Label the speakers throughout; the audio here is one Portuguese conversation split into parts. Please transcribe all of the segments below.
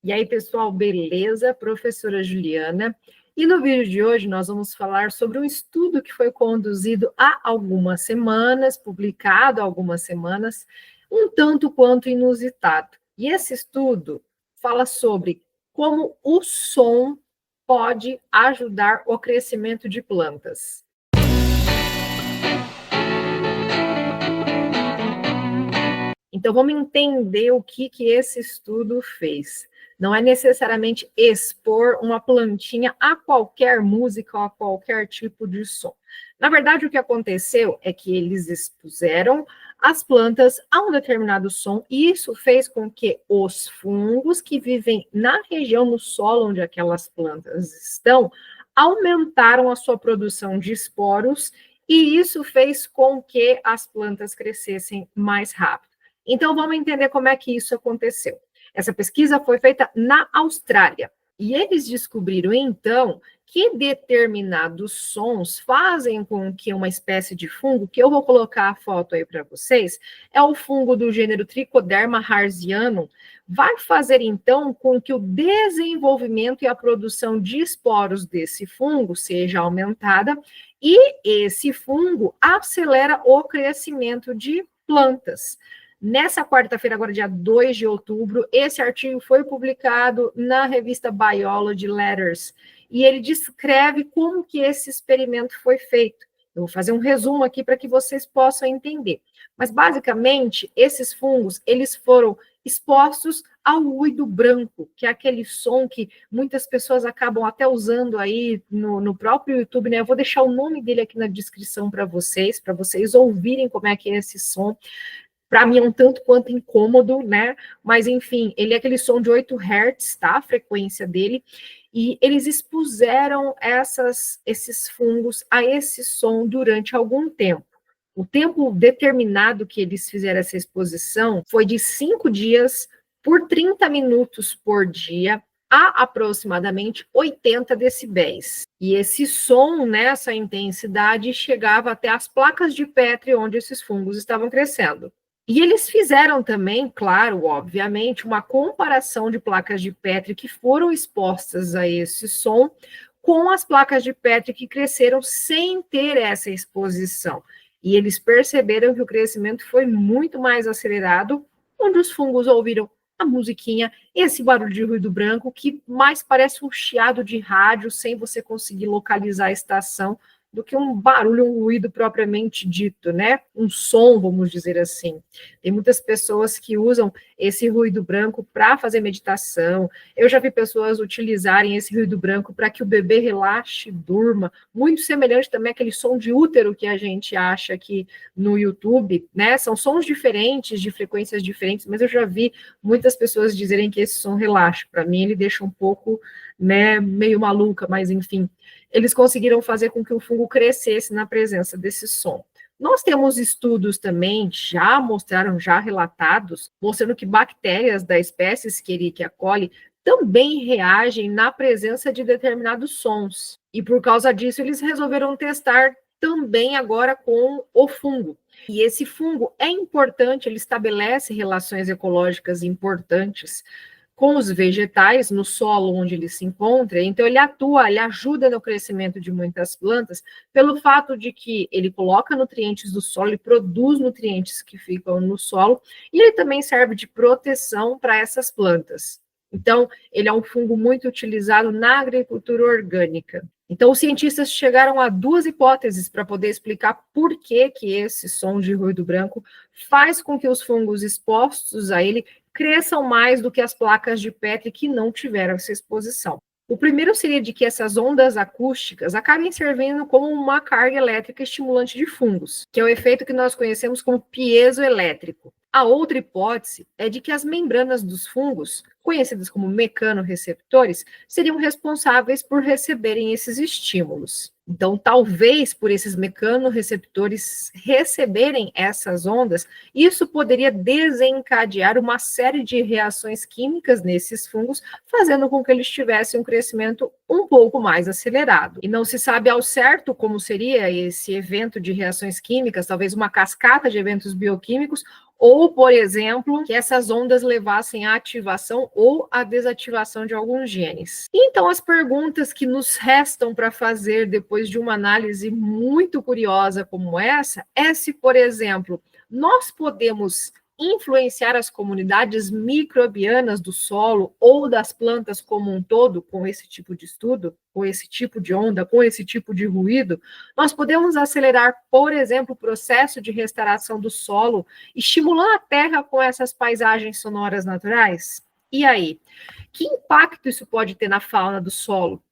Speaker 1: E aí, pessoal, beleza? Professora Juliana. E no vídeo de hoje nós vamos falar sobre um estudo que foi conduzido há algumas semanas, publicado há algumas semanas, um tanto quanto inusitado. E esse estudo fala sobre como o som pode ajudar o crescimento de plantas. Então, vamos entender o que esse estudo fez. Não é necessariamente expor uma plantinha a qualquer música ou a qualquer tipo de som. Na verdade, o que aconteceu é que eles expuseram as plantas a um determinado som, e isso fez com que os fungos que vivem na região, no solo onde aquelas plantas estão, aumentaram a sua produção de esporos, e isso fez com que as plantas crescessem mais rápido. Então, vamos entender como é que isso aconteceu. Essa pesquisa foi feita na Austrália, e eles descobriram, então, que determinados sons fazem com que uma espécie de fungo, que eu vou colocar a foto aí para vocês, é o fungo do gênero Trichoderma harzianum, vai fazer, então, com que o desenvolvimento e a produção de esporos desse fungo seja aumentada, e esse fungo acelera o crescimento de plantas. Nessa quarta-feira, agora dia 2 de outubro, esse artigo foi publicado na revista Biology Letters, e ele descreve como que esse experimento foi feito. Eu vou fazer um resumo aqui para que vocês possam entender. Mas, basicamente, esses fungos, eles foram expostos ao ruído branco, que é aquele som que muitas pessoas acabam até usando aí no próprio YouTube, né? Eu vou deixar o nome dele aqui na descrição para vocês ouvirem como é que é esse som. Para mim é um tanto quanto incômodo, né? Mas, enfim, ele é aquele som de 8 Hz, tá? A frequência dele. E eles expuseram esses fungos a esse som durante algum tempo. O tempo determinado que eles fizeram essa exposição foi de 5 dias por 30 minutos por dia, a aproximadamente 80 decibéis. E esse som, nessa intensidade, chegava até as placas de Petri onde esses fungos estavam crescendo. E eles fizeram também, claro, obviamente, uma comparação de placas de Petri que foram expostas a esse som com as placas de Petri que cresceram sem ter essa exposição. E eles perceberam que o crescimento foi muito mais acelerado, onde os fungos ouviram a musiquinha, esse barulho de ruído branco, que mais parece um chiado de rádio, sem você conseguir localizar a estação, do que um barulho, um ruído propriamente dito, né? Um som, vamos dizer assim. Tem muitas pessoas que usam esse ruído branco para fazer meditação. Eu já vi pessoas utilizarem esse ruído branco para que o bebê relaxe, durma. Muito semelhante também àquele som de útero que a gente acha aqui no YouTube, né? São sons diferentes, de frequências diferentes, mas eu já vi muitas pessoas dizerem que esse som relaxa. Para mim, ele deixa um pouco, né, meio maluca, mas enfim. Eles conseguiram fazer com que o fungo crescesse na presença desse som. Nós temos estudos também, já mostraram, já relatados, mostrando que bactérias da espécie Escherichia coli também reagem na presença de determinados sons. E por causa disso, eles resolveram testar também agora com o fungo. E esse fungo é importante, ele estabelece relações ecológicas importantes com os vegetais no solo onde ele se encontra, então ele atua, ele ajuda no crescimento de muitas plantas, pelo fato de que ele coloca nutrientes do solo, ele produz nutrientes que ficam no solo, e ele também serve de proteção para essas plantas. Então, ele é um fungo muito utilizado na agricultura orgânica. Então, os cientistas chegaram a duas hipóteses para poder explicar por que esse som de ruído branco faz com que os fungos expostos a ele cresçam mais do que as placas de Petri que não tiveram essa exposição. O primeiro seria de que essas ondas acústicas acabem servindo como uma carga elétrica estimulante de fungos, que é o efeito que nós conhecemos como piezoelétrico. A outra hipótese é de que as membranas dos fungos, conhecidas como mecanorreceptores, seriam responsáveis por receberem esses estímulos. Então, talvez por esses mecanorreceptores receberem essas ondas, isso poderia desencadear uma série de reações químicas nesses fungos, fazendo com que eles tivessem um crescimento um pouco mais acelerado. E não se sabe ao certo como seria esse evento de reações químicas, talvez uma cascata de eventos bioquímicos, ou, por exemplo, que essas ondas levassem à ativação ou à desativação de alguns genes. Então, as perguntas que nos restam para fazer depois de uma análise muito curiosa como essa é se, por exemplo, nós podemos influenciar as comunidades microbianas do solo ou das plantas como um todo com esse tipo de estudo, com esse tipo de onda, com esse tipo de ruído. Nós podemos acelerar, por exemplo, o processo de restauração do solo, estimulando a terra com essas paisagens sonoras naturais? E aí? Que impacto isso pode ter na fauna do solo?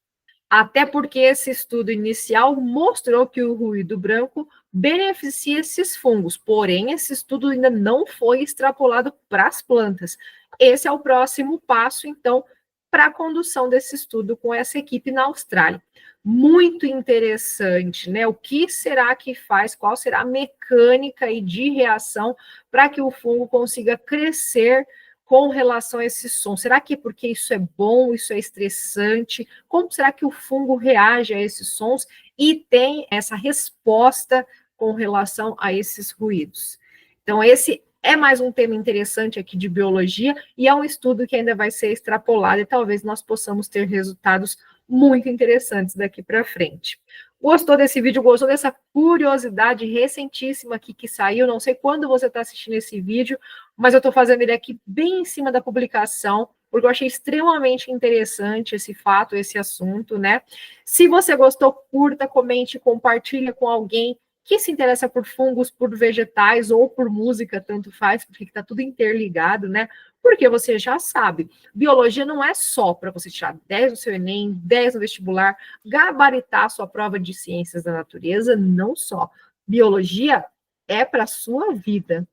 Speaker 1: Até porque esse estudo inicial mostrou que o ruído branco beneficia esses fungos, porém, esse estudo ainda não foi extrapolado para as plantas. Esse é o próximo passo, então, para a condução desse estudo com essa equipe na Austrália. Muito interessante, né? O que será que faz? Qual será a mecânica aí de reação para que o fungo consiga crescer com relação a esse som? Será que é porque isso é bom, isso é estressante? Como será que o fungo reage a esses sons e tem essa resposta com relação a esses ruídos? Então, esse é mais um tema interessante aqui de biologia e é um estudo que ainda vai ser extrapolado e talvez nós possamos ter resultados muito interessantes daqui para frente. Gostou desse vídeo? Gostou dessa curiosidade recentíssima aqui que saiu? Não sei quando você está assistindo esse vídeo, mas eu estou fazendo ele aqui bem em cima da publicação, porque eu achei extremamente interessante esse fato, esse assunto, né? Se você gostou, curta, comente, compartilha com alguém que se interessa por fungos, por vegetais ou por música, tanto faz, porque está tudo interligado, né? Porque você já sabe, biologia não é só para você tirar 10 no seu Enem, 10 no vestibular, gabaritar a sua prova de ciências da natureza, não só. Biologia é para a sua vida.